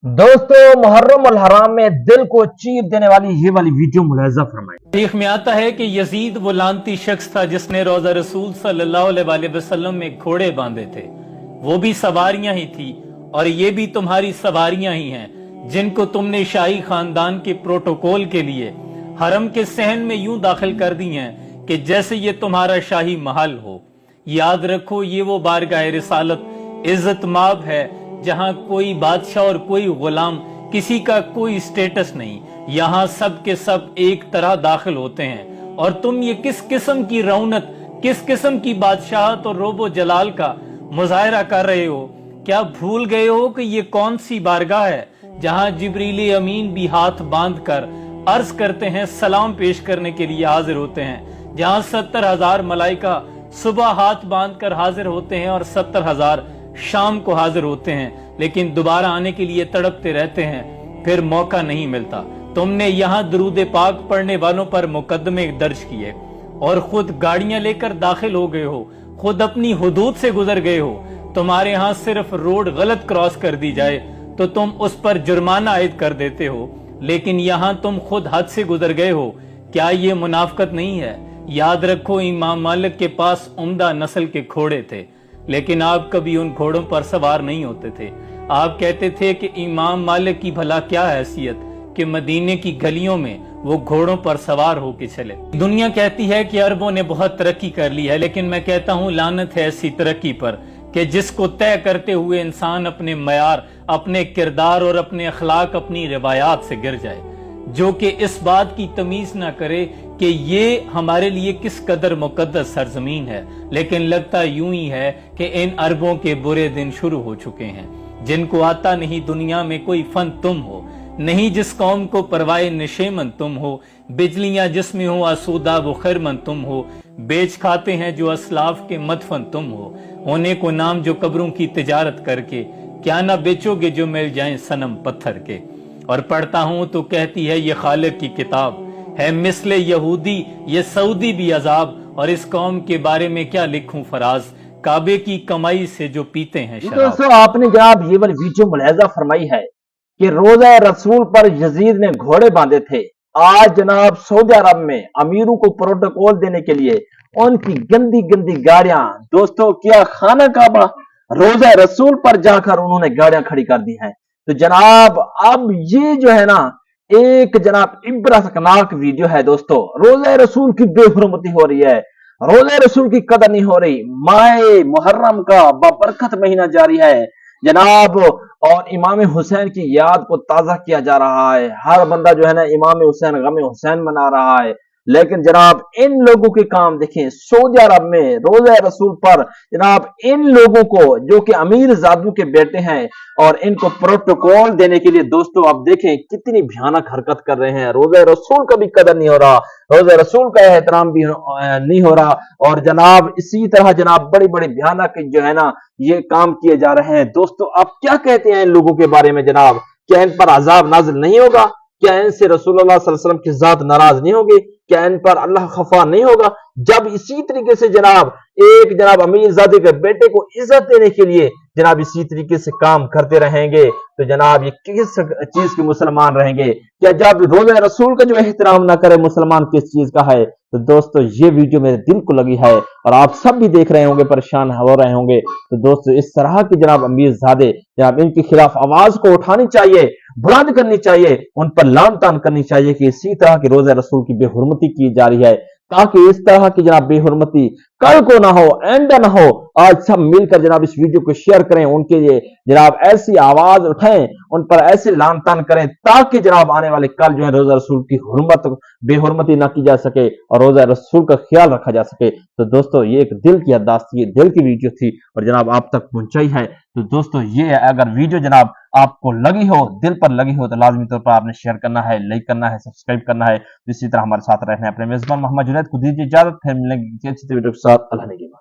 दोस्तों मुहर्रम अल हराम में दिल को चीर देने वाली ये वाली वीडियो मुलाहिजा फरमाएं। तारीख में आता है कि यजीद वो लानती शख्स था जिसने रोजा रसूल सल्लल्लाहु अलैहि वसल्लम में घोड़े बांधे थे। वो भी सवारियां ही थी और ये भी तुम्हारी सवारियां ही हैं जिनको तुमने शाही खानदान के प्रोटोकॉल के लिए हरम के सहन में यूं दाखिल कर दी हैं कि जैसे ये तुम्हारा शाही महल हो। याद रखो, ये वो बारगाह रिसालत इज्जत माब है जहां कोई बादशाह और कोई गुलाम, किसी का कोई स्टेटस नहीं। यहाँ सब के सब एक तरह दाखिल होते हैं। और तुम ये किस किस्म की रौनक, किस किस्म की बादशाहत और रोबो जलाल का मुजाहरा कर रहे हो? क्या भूल गए हो कि ये कौन सी बारगाह है जहां जिब्रील अमीन भी हाथ बांध कर अर्ज करते हैं, सलाम पेश करने के लिए हाजिर होते हैं, जहां 70,000 मलाइका सुबह हाथ बांध कर हाजिर होते हैं और 70,000 शाम को हाजिर होते हैं, लेकिन दोबारा आने के लिए तड़पते रहते हैं, फिर मौका नहीं मिलता। तुमने यहाँ दरूद पाक पढ़ने वालों पर मुकदमे दर्ज किए और खुद गाड़ियां लेकर दाखिल हो गए हो, खुद अपनी हुदूद से गुजर गए हो। तुम्हारे यहाँ सिर्फ रोड गलत क्रॉस कर दी जाए तो तुम उस पर जुर्माना आयद कर देते हो, लेकिन यहाँ तुम खुद हद से गुजर गए हो। क्या ये मुनाफकत नहीं है? याद रखो, इमाम मालिक के पास उम्दा नस्ल के घोड़े थे, लेकिन आप कभी उन घोड़ों पर सवार नहीं होते थे। आप कहते थे कि इमाम मालिक की भला क्या हैसियत कि मदीने की गलियों में वो घोड़ों पर सवार होके चले। दुनिया कहती है कि अरबों ने बहुत तरक्की कर ली है, लेकिन मैं कहता हूँ लानत है ऐसी तरक्की पर कि जिसको तय करते हुए इंसान अपने मयार, अपने किरदार और अपने अखलाक, अपनी रिवायात से गिर जाए, जो कि इस बात की तमीज ना करे कि ये हमारे लिए किस कदर मुकद्दस सरजमीन है। लेकिन लगता यूं ही है कि इन अरबों के बुरे दिन शुरू हो चुके हैं। जिनको आता नहीं दुनिया में कोई फन तुम हो, नहीं जिस कौम को परवाए नशेमन तुम हो, बिजलियां जिसमें हो आसूदा वो खैरमन तुम हो, बेच खाते हैं जो असलाफ के मदफन तुम हो, होने को नाम जो कब्रों की तिजारत करके, क्या ना बेचोगे जो मिल जाएं सनम पत्थर के। और पढ़ता हूं तो कहती है ये खालिक की किताब है, मिसले यहूदी ये सऊदी भी अजाब, और इस कौम के बारे में क्या लिखूं फराज, काबे की कमाई से जो पीते हैं शराब। दोस्तों आपने जनाब ये वाली वीडियो मुलाहिजा फरमाई है कि रोजा रसूल पर यजीद ने घोड़े बांधे थे। आज जनाब सऊदी अरब में अमीरों को प्रोटोकॉल देने के लिए उनकी गंदी गंदी गाड़ियां, दोस्तों क्या खाना काबा रोजा रसूल पर जाकर उन्होंने गाड़ियां खड़ी कर दी हैं। तो जनाब अब ये जो है ना एक जनाब इब्रतनाक वीडियो है। दोस्तों रोजा रसूल की बेहुरमती हो रही है, रोजा रसूल की कदर नहीं हो रही। माह मुहर्रम का बबरकत महीना जारी है जनाब, और इमाम हुसैन की याद को ताजा किया जा रहा है। हर बंदा जो है ना इमाम हुसैन, गम हुसैन मना रहा है। लेकिन जनाब इन लोगों के काम देखें, सऊदी अरब में रोजा रसूल पर जनाब इन लोगों को जो कि अमीर जादू के बेटे हैं और इनको प्रोटोकॉल देने के लिए दोस्तों आप देखें कितनी भयानक हरकत कर रहे हैं। रोजा रसूल का भी कदर नहीं हो रहा, रोजा रसूल का एहतराम भी नहीं हो रहा, और जनाब इसी तरह जनाब बड़ी बड़ी भयानक जो है ना ये काम किए जा रहे हैं। दोस्तों आप क्या कहते हैं इन लोगों के बारे में जनाब? क्या इन पर अजाब नाजिल नहीं होगा? क्या इनसे रसूलुल्लाह सल्लल्लाहु अलैहि वसल्लम की जात नाराज नहीं होगी? क्या इन पर अल्लाह खफा नहीं होगा? जब इसी तरीके से जनाब एक जनाब अमीर ज़ादे के बेटे को इज्जत देने के लिए जनाब इसी तरीके से काम करते रहेंगे तो जनाब ये किस चीज के मुसलमान रहेंगे? क्या जब रोज़ा रसूल का जो एहतराम ना करे मुसलमान किस चीज का है? तो दोस्तों ये वीडियो मेरे दिल को लगी है और आप सब भी देख रहे होंगे, परेशान हो रहे होंगे। तो दोस्तों इस तरह की जनाब अमीर ज़ादे जनाब इनके खिलाफ आवाज को उठानी चाहिए, बुलंद करनी चाहिए, उन पर लान तान करनी चाहिए कि इसी तरह की रोज़ा रसूल की बेहुरमती की जा रही है, ताकि इस तरह की जनाब बेहुरमती कल को ना हो, आइंदा ना हो। आज सब मिलकर जनाब इस वीडियो को शेयर करें, उनके लिए जनाब ऐसी आवाज उठाएं, उन पर ऐसे लान तान करें ताकि जनाब आने वाले कल जो है रोजा रसूल की हुर्मत बेहुरमती ना की जा सके और रोजा रसूल का ख्याल रखा जा सके। तो दोस्तों ये एक दिल की अरदास थी, दिल की वीडियो थी और जनाब आप तक पहुंचाई है। तो दोस्तों ये अगर वीडियो जनाब आपको लगी हो, दिल पर लगी हो, तो लाजमी तौर पर आपने शेयर करना है, लाइक करना है, सब्सक्राइब करना है। इसी तरह हमारे साथ रहना है। अपने मेजबान मोहम्मद जुनैद को दीजिए इजाजत, फिर मिलेंगे किसी अच्छी वीडियो के साथ। अल्लाह ने